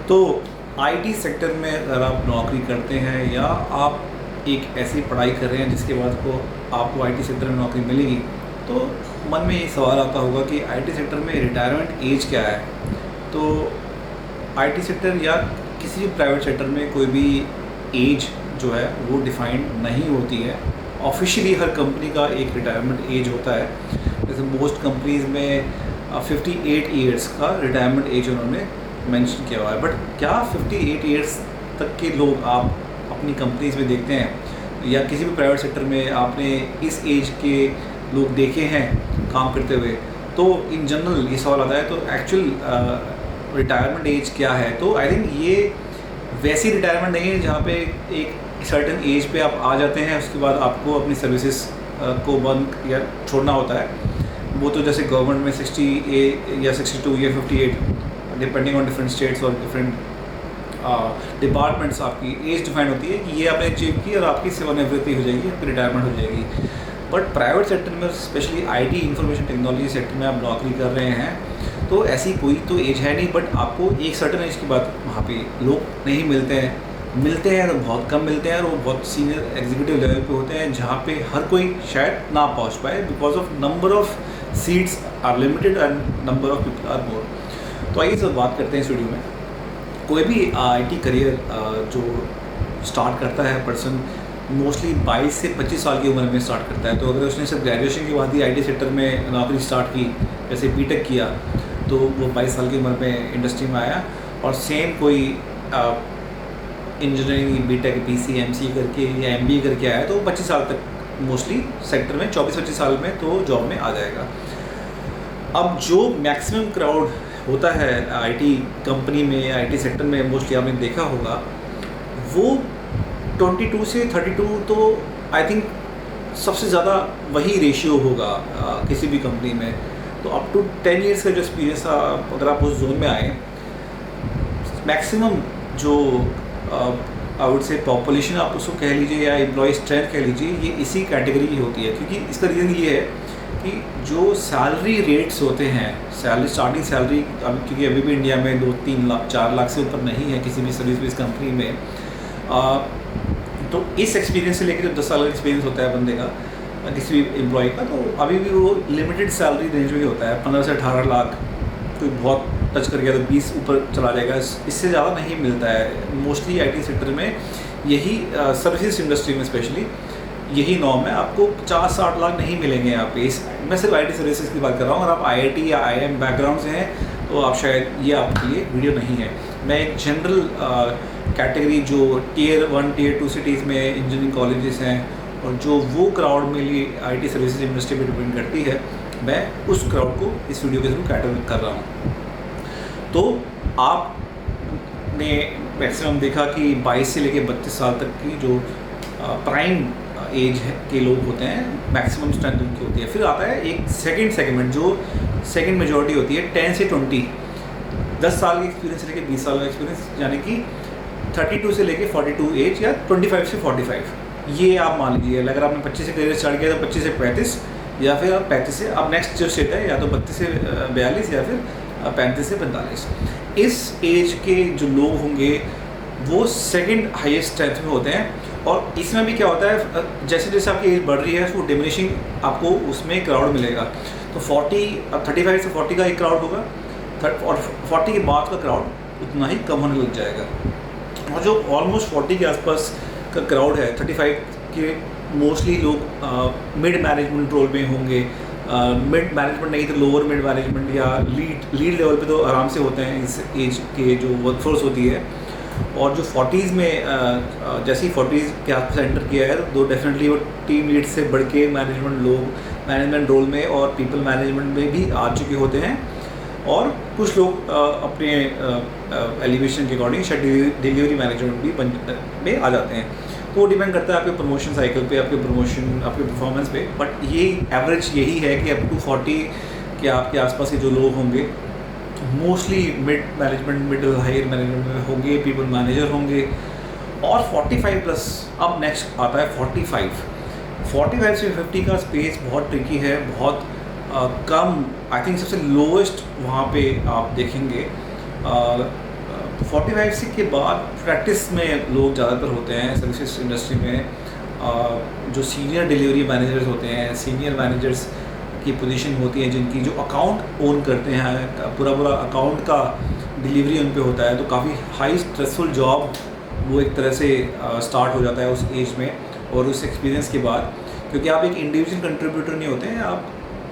तो IT sector में अगर आप नौकरी करते हैं या आप एक ऐसी पढ़ाई कर रहे हैं जिसके बाद को आपको आईटी सेक्टर में नौकरी मिलेगी, तो मन में ये सवाल आता होगा कि आईटी सेक्टर में रिटायरमेंट एज क्या है। तो आईटी सेक्टर या किसी भी प्राइवेट सेक्टर में कोई भी एज जो है वो डिफाइंड नहीं होती है। ऑफिशियली हर कंपनी का एक रिटायरमेंट एज होता है। जैसे मोस्ट कंपनीज़ में 58 ईयर्स का रिटायरमेंट एज उन्होंने मेंशन किया हुआ है। बट क्या 58 ईयर्स तक के लोग आप अपनी कंपनीज में देखते हैं या किसी भी प्राइवेट सेक्टर में आपने इस एज के लोग देखे हैं काम करते हुए? तो इन जनरल ये सवाल आता है, तो एक्चुअल रिटायरमेंट एज क्या है? तो आई थिंक ये वैसी रिटायरमेंट नहीं है जहाँ पे एक सर्टेन एज पे आप आ जाते हैं, उसके बाद आपको अपनी सर्विसेज को बंद या छोड़ना होता है। वो तो जैसे गवर्नमेंट में 60 या 62 या 58 डिपेंडिंग ऑन डिफरेंट स्टेट्स और डिफरेंट डिपार्टमेंट्स आपकी एज डिफाइन होती है कि ये आपने अचीव की और आपकी सेवानिवृत्ति हो जाएगी, आपकी रिटायरमेंट हो जाएगी। बट प्राइवेट सेक्टर में specially IT information technology sector में आप नौकरी कर रहे हैं तो ऐसी कोई तो एज है नहीं, बट आपको एक सर्टेन एज के बाद वहाँ पे लोग नहीं मिलते हैं तो बहुत कम मिलते हैं और वो बहुत सीनियर एग्जीक्यूटिव लेवल पे होते हैं जहाँ पे हर कोई शायद ना पहुँच पाए because of number of seats are limited and number of people are more. तो आइए सब बात करते हैं इस वीडियो में। कोई भी आईटी करियर जो स्टार्ट करता है पर्सन मोस्टली 22 से 25 साल की उम्र में स्टार्ट करता है। तो अगर उसने सिर्फ ग्रेजुएशन के बाद ही आईटी सेक्टर में नौकरी स्टार्ट की, जैसे बीटेक किया, तो वो 22 साल की उम्र में इंडस्ट्री में आया। और सेम कोई इंजीनियरिंग बीटेक बीसी एमसीए करके या एमबीए करके आया तो 25 साल तक मोस्टली सेक्टर में 24-25 साल में तो जॉब में आ जाएगा। अब जो मैक्सिमम क्राउड होता है आईटी कंपनी में, आईटी सेक्टर में, मोस्टली आपने देखा होगा वो 22 से 32, तो आई थिंक सबसे ज़्यादा वही रेशियो होगा किसी भी कंपनी में। तो अप टू 10 इयर्स का जो एक्सपीरियंस अगर आप उस जोन में आए, मैक्सिमम जो आई वुड से पॉपुलेशन आप उसको कह लीजिए या एम्प्लॉय स्ट्रेंथ कह लीजिए, ये इसी कैटेगरी की होती है। क्योंकि इसका रीज़न ये है कि जो सैलरी रेट्स होते हैं, स्टार्टिंग सैलरी, क्योंकि अभी भी इंडिया में 2-3 लाख 4 लाख से ऊपर नहीं है किसी भी सर्विस बेस्ड कंपनी में। तो इस एक्सपीरियंस से लेकर जो 10 साल का एक्सपीरियंस होता है बंदे का, किसी भी एम्प्लॉय का, तो अभी भी वो लिमिटेड सैलरी रेंज में ही होता है। 15 से 18 लाख, कोई बहुत टच कर गया तो 20 ऊपर चला जाएगा, इससे ज़्यादा नहीं मिलता है। मोस्टली आईटी सेक्टर में यही, सर्विसेज इंडस्ट्री में स्पेशली यही नॉर्म है। आपको 50-60 लाख नहीं मिलेंगे यहाँ पे। मैं सिर्फ आईटी सर्विसेज की बात कर रहा हूँ। अगर आप आईआईटी या आईआईएम बैकग्राउंड से हैं तो आप शायद ये आपके लिए वीडियो नहीं है। मैं एक जनरल कैटेगरी जो टियर 1 टियर 2 सिटीज़ में इंजीनियरिंग कॉलेजेस हैं और जो वो crowd mainly IT services industry पर डिपेंड करती है, मैं उस क्राउड को इस वीडियो के थ्रू कैटर कर रहा हूँ। तो आपने मैक्सिमम देखा कि 22 से लेकर 32 साल तक की जो प्राइम एज के लोग होते हैं, मैक्सिमम स्ट्रेंथ उनकी होती है। फिर आता है एक सेकंड सेगमेंट जो सेकंड मेजॉरिटी होती है, 10 से 20, 10 साल के एक्सपीरियंस से लेकर 20 साल का एक्सपीरियंस, यानी कि 32 से लेकर 42 एज या 25 से 45, ये आप मान लीजिए। अगर आपने 25 से करियर स्टार्ट किया तो 25 से 35, या फिर आप 35 से, अब नेक्स्ट जो स्टेट है या तो 32 से 42 या फिर 35 से 45। इस एज के जो लोग होंगे वो सेकंड हाईएस्ट स्ट्रेंथ में होते हैं। और इसमें भी क्या होता है, जैसे जैसे आपकी एज बढ़ रही है वो डिमिनिशिंग आपको उसमें क्राउड मिलेगा। तो 35 से 40 का एक क्राउड होगा और 40 के बाद का क्राउड उतना ही कम होने लग जाएगा। और जो ऑलमोस्ट 40 के आसपास का क्राउड है, 35 के मोस्टली लोग मिड मैनेजमेंट रोल में होंगे। मिड मैनेजमेंट नहीं तो लोअर मिड मैनेजमेंट या लीड लेवल पे तो आराम से होते हैं इस एज के जो वर्कफोर्स होती है। और जो 40s में जैसे ही 40s के आसपास एंटर किया है तो डेफिनेटली वो टीम लीड से बढ़ के मैनेजमेंट रोल में और पीपल मैनेजमेंट में भी आ चुके होते हैं। और कुछ लोग अपने एलिवेशन के अकॉर्डिंग शायद डिलीवरी मैनेजमेंट भी में आ जाते हैं। तो वो डिपेंड करता है आपके प्रमोशन साइकिल पे, आपके प्रमोशन, आपके परफॉर्मेंस पे। बट ये एवरेज यही है कि अप टू 40 के आपके आसपास के जो लोग होंगे mostly mid management, middle higher management में होंगे, पीपल मैनेजर होंगे। और 45 प्लस, अब नेक्स्ट आता है 45 से 50 का स्पेस बहुत ट्रिकी है, बहुत कम। आई थिंक सबसे लोएस्ट वहाँ पे आप देखेंगे 45 से के बाद प्रैक्टिस में लोग ज़्यादातर होते हैं सर्विसेज इंडस्ट्री में, जो सीनियर डिलीवरी मैनेजर्स होते हैं, सीनियर मैनेजर्स की पोजीशन होती है, जिनकी जो अकाउंट ओन करते हैं, पूरा अकाउंट का डिलीवरी उन पे होता है, तो काफ़ी हाई स्ट्रेसफुल जॉब वो एक तरह से स्टार्ट हो जाता है उस एज में और उस एक्सपीरियंस के बाद, क्योंकि आप एक इंडिविजुअल कंट्रीब्यूटर नहीं होते हैं, आप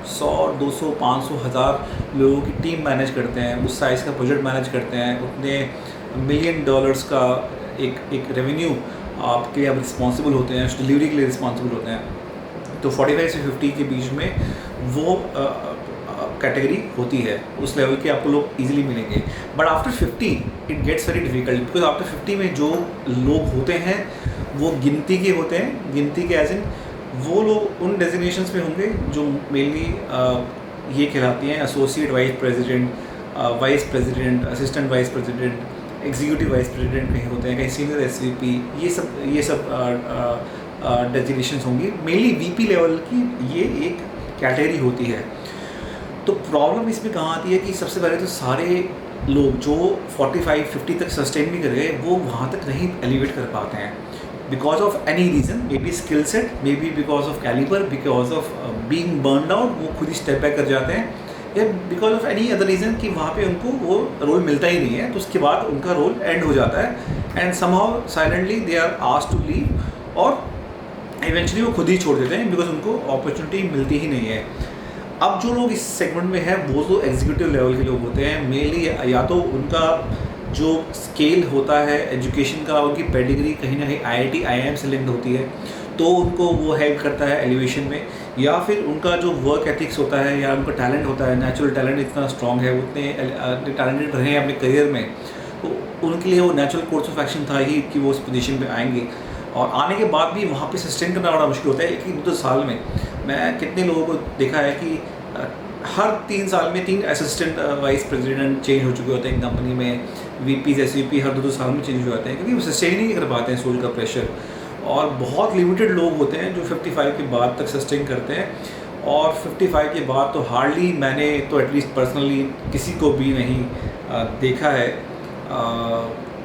100, 200, 500, 1000 लोगों की टीम मैनेज करते हैं, उस साइज़ का प्रोजेक्ट मैनेज करते हैं, उतने $1 मिलियन का एक रेवेन्यू आपके लिए आप रिस्पॉन्सिबल होते हैं, उस डिलीवरी के लिए रिस्पॉन्सिबल होते हैं। तो 45 से 50 के बीच में वो कैटेगरी होती है, उस लेवल के आपको लोग इजीली मिलेंगे। But after 50 it gets very difficult, because after 50 में जो लोग होते हैं वो गिनती के होते हैं, गिनती के एज इन वो लोग उन डेजिग्नेशंस में होंगे जो मेनली ये कहलाती हैं associate vice president, vice president, assistant vice president, executive vice president कहीं होते हैं, कहीं सीनियर एसवीपी, ये सब डेजिग्नेशंस होंगी। मेनली वीपी लेवल की ये एक कैटेगरी होती है। तो प्रॉब्लम इसमें कहाँ आती है कि सबसे पहले तो सारे लोग जो 45-50 तक सस्टेन भी कर गए वो वहाँ तक नहीं एलिवेट कर पाते हैं, because of any reason, maybe skill set, maybe because of calibre, because of being burned out, वो खुद ही स्टेप बैक कर जाते हैं, या because of any other reason कि वहाँ पे उनको वो रोल मिलता ही नहीं है, तो उसके बाद उनका रोल एंड हो जाता है and somehow silently they are asked to leave, और इवेंचुअली वो खुद ही छोड़ देते हैं बिकॉज उनको अपॉर्चुनिटी मिलती ही नहीं है। अब जो लोग इस सेगमेंट में हैं वो तो एग्जीक्यूटिव लेवल के लोग होते हैं, मेनली या तो उनका जो स्केल होता है एजुकेशन का, उनकी पेडिग्री कहीं ना कहीं IIT IIM से लिंक्ड होती है, तो उनको वो हेल्प करता है एलिवेशन में, या फिर उनका जो वर्क एथिक्स होता है या उनका टैलेंट होता है, नेचुरल टैलेंट इतना स्ट्रॉन्ग है, उतने टैलेंटेड रहे हैं अपने करियर में, तो उनके लिए वो नेचुरल कोर्स ऑफ एक्शन था ही कि वो उस पोजीशन पे आएंगे, और आने के बाद भी वहाँ पे सस्टेन करना बड़ा मुश्किल होता है। एक 2 साल में मैं कितने लोगों को देखा है कि हर 3 साल में 3 असिस्टेंट वाइस प्रेसिडेंट चेंज हो चुके होते हैं कंपनी में, VPs SVP हर 2 साल में चेंज हो जाते हैं, क्योंकि वो सस्टेन नहीं कर पाते हैं सोच का प्रेशर, और बहुत लिमिटेड लोग होते हैं जो 55 के बाद तक सस्टेन करते हैं, और 55 के बाद तो हार्डली, मैंने तो एटलीस्ट पर्सनली किसी को भी नहीं देखा है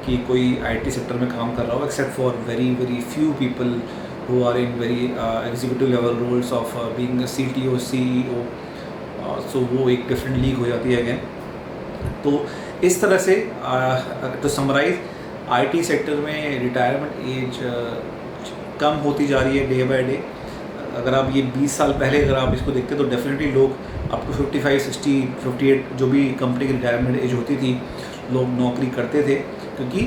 कि कोई IT सेक्टर में काम कर रहा हो, except for very few people who are in very executive level roles of being CTO CEO, so वो एक डिफरेंट लीग हो जाती है अगेन। तो इस तरह से टू समराइज, IT सेक्टर में रिटायरमेंट एज कम होती जा रही है डे बाय डे। अगर आप ये 20 साल पहले अगर आप इसको देखते तो डेफिनेटली लोग आपको 55, 60, 58 जो भी कंपनी की रिटायरमेंट एज होती थी लोग नौकरी करते थे, क्योंकि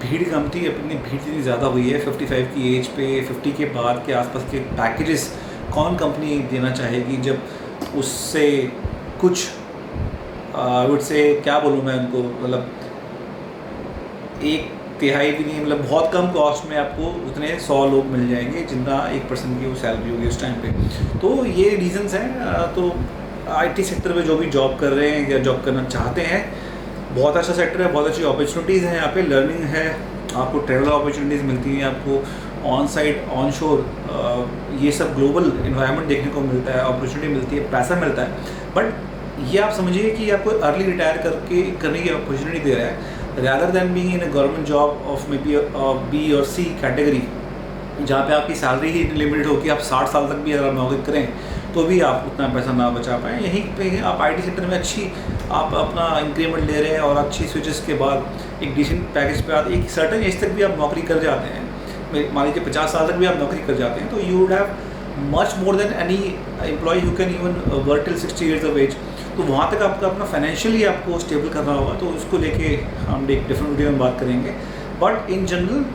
भीड़ कम थी। अपनी भीड़ इतनी ज़्यादा हुई है 55 की एज पे, 50 के बाद के आसपास के पैकेजेस कौन कंपनी देना चाहेगी जब उससे कुछ वुड से क्या बोलूँ मैं उनको, मतलब 1/3 भी नहीं, मतलब बहुत कम कॉस्ट में आपको उतने 100 लोग मिल जाएंगे जितना 1% की वो सैलरी होगी उस टाइम पे। तो ये रीज़न्स हैं। तो IT सेक्टर में जो भी जॉब कर रहे हैं या जॉब करना चाहते हैं, बहुत अच्छा सेक्टर है, बहुत अच्छी अपॉर्चुनिटीज़ हैं यहाँ पे, लर्निंग है, आपको ट्रैवल अपॉर्चुनिटीज़ मिलती हैं, आपको ऑन साइट ऑन शोर ये सब ग्लोबल इन्वायरमेंट देखने को मिलता है, अपॉर्चुनिटी मिलती है, पैसा मिलता है। बट ये आप समझिए कि आपको अर्ली रिटायर करने की अपॉर्चुनिटी दे रहा है, rather than being in a government job of maybe a B or C category, जहाँ पे आपकी सैलरी ही लिमिटेड हो कि आप 60 साल तक भी अगर नौकरी करें तो भी आप उतना पैसा ना बचा पाएँ। यहीं पे आप IT सेक्टर में अच्छी आप अपना इंक्रीमेंट ले रहे हैं और अच्छी स्विचेस के बाद एक डिसेंट पैकेज पे आप एक सर्टेन एज तक भी आप नौकरी कर जाते हैं, मान लीजिए 50 साल तक भी आप नौकरी कर जाते हैं, तो you would have much more than any employee who can even work till 60 years of age. तो वहाँ तक आपका अपना फाइनेंशियली आपको स्टेबल करना होगा, तो उसको लेके हम एक डिफरेंट वीडियो में बात करेंगे। But in general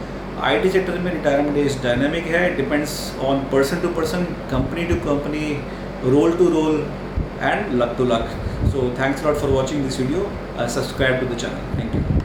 IT sector में रिटायरमेंट एज डायनामिक है, depends on person to person, company to company, role to role and luck to luck. So thanks a lot for watching this video. Subscribe to the channel. Thank you.